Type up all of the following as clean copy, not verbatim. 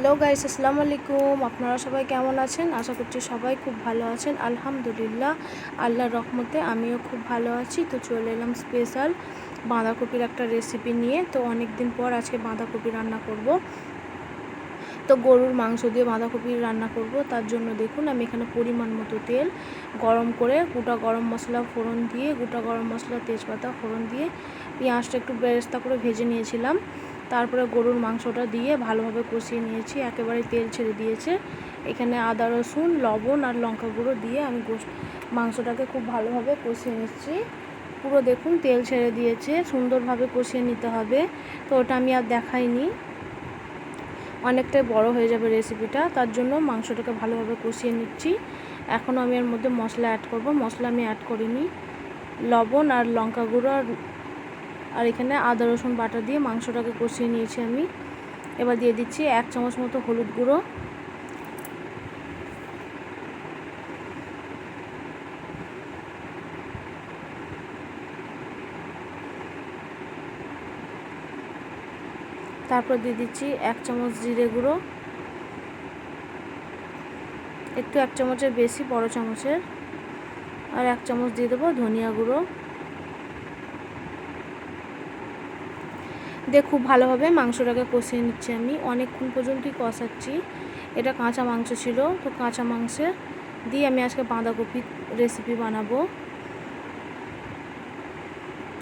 Hello guys, আসসালামু আলাইকুম। আপনারা সবাই কেমন আছেন? আশা করছি সবাই খুব ভালো আছেন। আলহামদুলিল্লাহ, আল্লাহর রহমতে আমিও খুব ভালো আছি। তো চলে এলাম স্পেশাল বাঁধাকপির একটা রেসিপি নিয়ে। তো অনেক দিন পর আজকে বাঁধাকপি রান্না করব। তো গরুর মাংস দিয়ে বাঁধাকপি রান্না করব। তার জন্য দেখুন আমি এখানে পরিমাণ মতো তেল গরম করে গোটা গরম মশলা ফোড়ন দিয়ে, গোটা গরম মশলা তেজপাতা ফোড়ন দিয়ে পেঁয়াজটা একটু বেরেস্তা করে ভেজে নিয়েছিলাম। তারপরে গরুর মাংসটা দিয়ে ভালোভাবে কষিয়ে নিয়েছি, একেবারে তেল ছেড়ে দিয়েছে। এখানে আদা রসুন লবণ আর লঙ্কা গুঁড়ো দিয়ে আমি মাংসটাকে খুব ভালোভাবে কষিয়ে নিচ্ছি। পুরো দেখুন তেল ছেড়ে দিয়েছে, সুন্দরভাবে কষিয়ে নিতে হবে। তো ওটা আমি আর দেখাইনি, অনেকটাই বড় হয়ে যাবে রেসিপিটা, তার জন্য মাংসটাকে ভালোভাবে কষিয়ে নিচ্ছি। এখন আমি এর মধ্যে মশলা অ্যাড করব। মশলা আমি অ্যাড করিনি, লবণ আর লঙ্কা গুঁড়ো আর এখানে আদা রসুন বাটা দিয়ে মাংসটাকে কষিয়ে নিয়েছি আমি। এবার দিয়ে দিচ্ছি 1 চামচ মতো হলুদ গুঁড়ো, তারপর দিয়ে দিচ্ছি 1 চামচ জিরে গুঁড়ো, একটু 1 চামচের বেশি, বড় চামচের। আর 1 চামচ দিয়ে দেবো ধনিয়া গুঁড়ো। দিয়ে খুব ভালোভাবে মাংসটাকে কষিয়ে নিচ্ছি আমি, অনেকক্ষণ পর্যন্তই কষাচ্ছি। এটা কাঁচা মাংস ছিল, তো কাঁচা মাংসে দিয়ে আমি আজকে বাঁধাকপি রেসিপি বানাবো।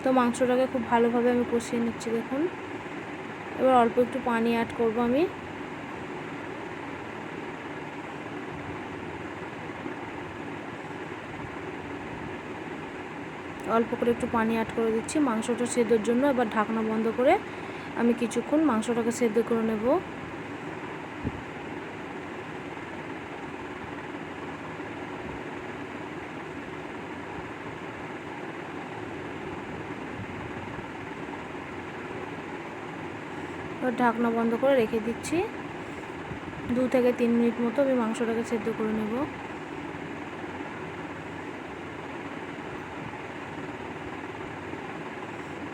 তো মাংসটাকে খুব ভালোভাবে আমি কষিয়ে নিচ্ছি দেখুন। এবার অল্প একটু পানি অ্যাড করব আমি। অল্প করে একটু পানি অ্যাড করে দিচ্ছি মাংসটা সেদ্ধর জন্য। এবার ঢাকনা বন্ধ করে আমি কিছুক্ষণ মাংসটাকে সেদ্ধ করে নেব। এবার ঢাকনা বন্ধ করে রেখে দিচ্ছি, 2 থেকে 3 মিনিট মতো আমি মাংসটাকে সেদ্ধ করে নেব।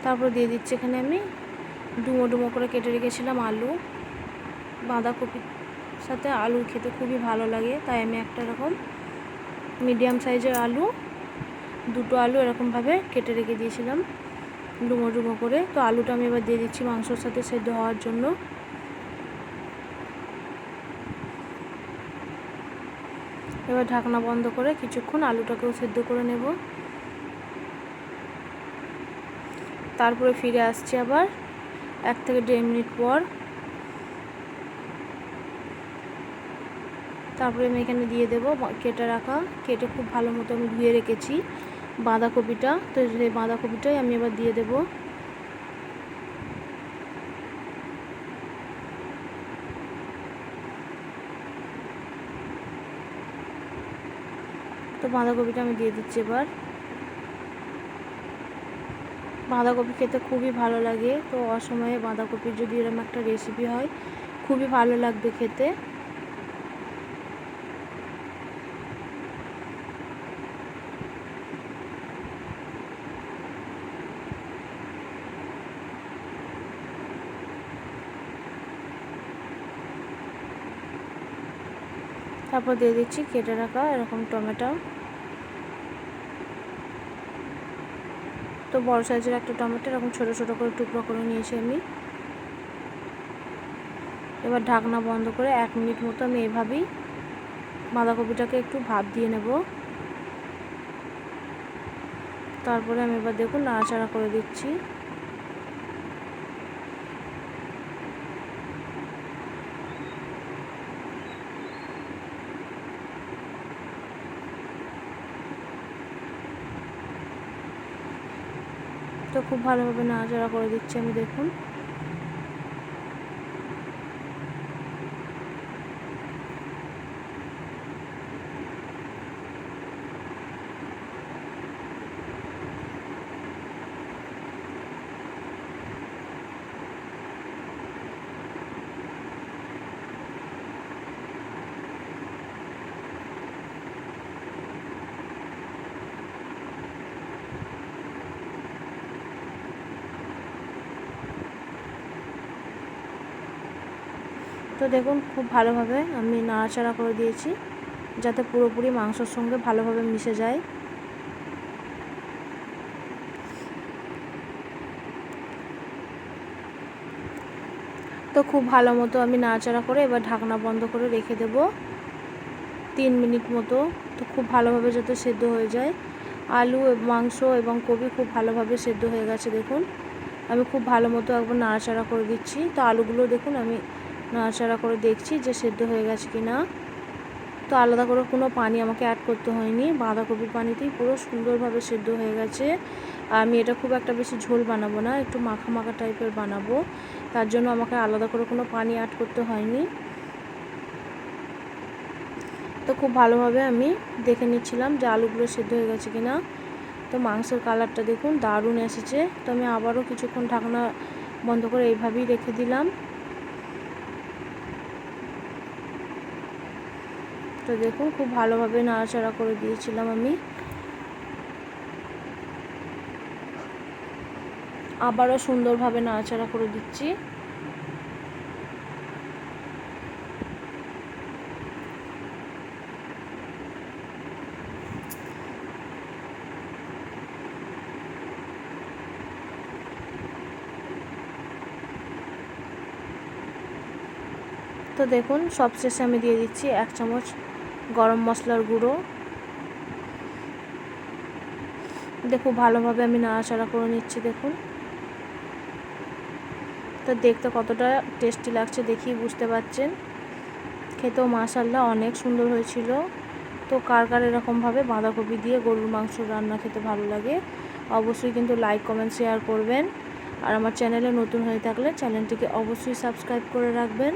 তারপর দিয়ে দিচ্ছি এখানে আমি ডুমো ডুমো করে কেটে রেখেছিলাম আলু। বাঁধাকপির সাথে আলু খেতে খুবই ভালো লাগে, তাই আমি একটা এরকম মিডিয়াম সাইজের আলু, 2টো আলু এরকমভাবে কেটে রেখে দিয়েছিলাম ডুমো ডুমো করে। তো আলুটা আমি এবার দিয়ে দিচ্ছি মাংসর সাথে সেদ্ধ হওয়ার জন্য। এবার ঢাকনা বন্ধ করে কিছুক্ষণ আলুটাকেও সেদ্ধ করে নেব। তারপরে ফিরে আসছি আবার 1 থেকে 1.5 মিনিট পর। তারপরে আমি এখানে দিয়ে দেবো কেটে খুব ভালো মতো আমি ধুয়ে রেখেছি বাঁধাকপিটা। তো সেই বাঁধাকপিটাই আমি এবার দিয়ে দেবো। তো বাঁধাকপিটা আমি দিয়ে দিচ্ছি এবার। বাঁধাকপি খেতে খুবই ভালো লাগে, তো অসময়ে বাঁধাকপির যদি এরকম একটা রেসিপি হয় খুবই ভালো লাগবে খেতে। তারপর দিয়ে দিচ্ছি কেটে রাখা এরকম টমেটো। তো বড় সাইজের একটা টমেটো এরকম ছোটো ছোটো করে টুকরো করে নিয়েছি আমি। এবার ঢাকনা বন্ধ করে 1 মিনিট মতো আমি এভাবেই বাঁধাকপিটাকে একটু ভাপ দিয়ে নেব। তারপরে আমি এবার দেখুন নাড়াচাড়া করে দিচ্ছি। তো খুব ভালোভাবে নাড়াচাড়া করে দিচ্ছি আমি দেখুন। তো দেখুন খুব ভালোভাবে আমি নাড়াচাড়া করে দিয়েছি যাতে পুরোপুরি মাংসর সঙ্গে ভালোভাবে মিশে যায়। তো খুব ভালো মতো আমি নাড়াচাড়া করে এবার ঢাকনা বন্ধ করে রেখে দেব 3 মিনিট মতো। তো খুব ভালোভাবে যাতে সেদ্ধ হয়ে যায়। আলু মাংস এবং কপি খুব ভালোভাবে সেদ্ধ হয়ে গেছে। দেখুন আমি খুব ভালো মতো একবার নাড়াচাড়া করে দিচ্ছি। তো আলুগুলো দেখুন আমি নাড়াচাড়া করে দেখছি যে সেদ্ধ হয়ে গেছে কি না। তো আলাদা করে কোনো পানি আমাকে অ্যাড করতে হয়নি, বাঁধাকপির পানিতেই পুরো সুন্দরভাবে সেদ্ধ হয়ে গেছে। আমি এটা খুব একটা বেশি ঝোল বানাবো না, একটু মাখা মাখা টাইপের বানাবো, তার জন্য আমাকে আলাদা করে কোনো পানি অ্যাড করতে হয়নি। তো খুব ভালোভাবে আমি দেখে নিচ্ছিলাম যে আলুগুলো সেদ্ধ হয়ে গেছে কি না। তো মাংসের কালারটা দেখুন দারুণ এসেছে। তো আমি আবারও কিছুক্ষণ ঢাকনা বন্ধ করে এইভাবেই রেখে দিলাম। তো দেখুন খুব ভালোভাবে নাড়াচাড়া করে দিয়েছিলাম আমি। আবারও সুন্দরভাবে নাড়াচাড়া করে দিচ্ছি। তো দেখুন সবশেষে আমি দিয়ে দিচ্ছি 1 চামচ গরম মশলার গুঁড়ো। দেখুন ভালোভাবে আমি নাড়াচাড়া করে নিচ্ছি। দেখুন তো দেখতে কতটা টেস্টি লাগছে দেখেই বুঝতে পারছেন। খেতেও মাশাআল্লাহ অনেক সুন্দর হয়েছিল। তো কার কার এরকমভাবে বাঁধাকপি দিয়ে গরুর মাংস রান্না খেতে ভালো লাগে অবশ্যই কিন্তু লাইক কমেন্ট শেয়ার করবেন। আর আমার চ্যানেলে নতুন হয়ে থাকলে চ্যানেলটিকে অবশ্যই সাবস্ক্রাইব করে রাখবেন।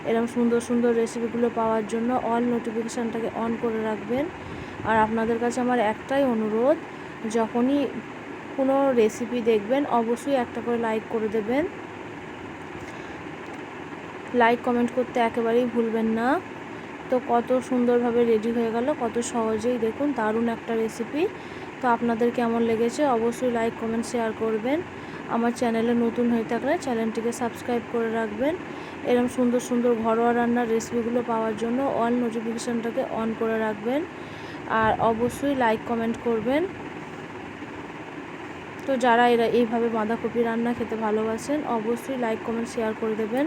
এরকম সুন্দর সুন্দর রেসিপিগুলো পাওয়ার জন্য অল নোটিফিকেশানটাকে অন করে রাখবেন। আর আপনাদের কাছে আমার একটাই অনুরোধ, যখনই কোনো রেসিপি দেখবেন অবশ্যই একটা করে লাইক করে দেবেন। লাইক কমেন্ট করতে একেবারেই ভুলবেন না। তো কত সুন্দরভাবে রেডি হয়ে গেল, কত সহজেই দেখুন দারুণ একটা রেসিপি। তো আপনাদের কেমন লেগেছে অবশ্যই লাইক কমেন্ট শেয়ার করবেন। আমার চ্যানেলে নতুন হয়ে থাকলে চ্যানেলটিকে সাবস্ক্রাইব করে রাখবেন। এরকম সুন্দর সুন্দর ঘরোয়া রান্নার রেসিপিগুলো পাওয়ার জন্য অল নোটিফিকেশানটাকে অন করে রাখবেন। আর অবশ্যই লাইক কমেন্ট করবেন। তো যারা এইভাবে বাঁধাকপি রান্না খেতে ভালোবাসেন অবশ্যই লাইক কমেন্ট শেয়ার করে দেবেন।